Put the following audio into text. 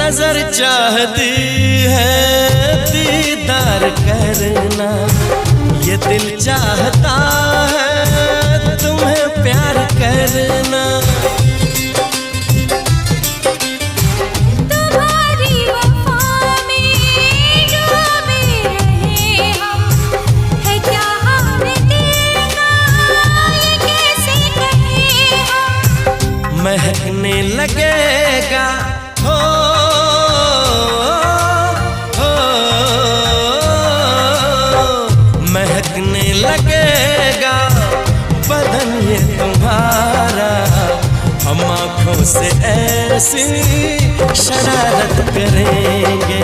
नजर चाहती है दीदार करना, ये दिल चाहता है तुम्हें प्यार करना। तुम्हारी वफा में डूबे रहे हम, है क्या हाल दिल का ये कैसे कहें हम। महकने लगेगा हो, महकने लगेगा बदन ये तुम्हारा, हम आँखों से ऐसी शरारत करेंगे।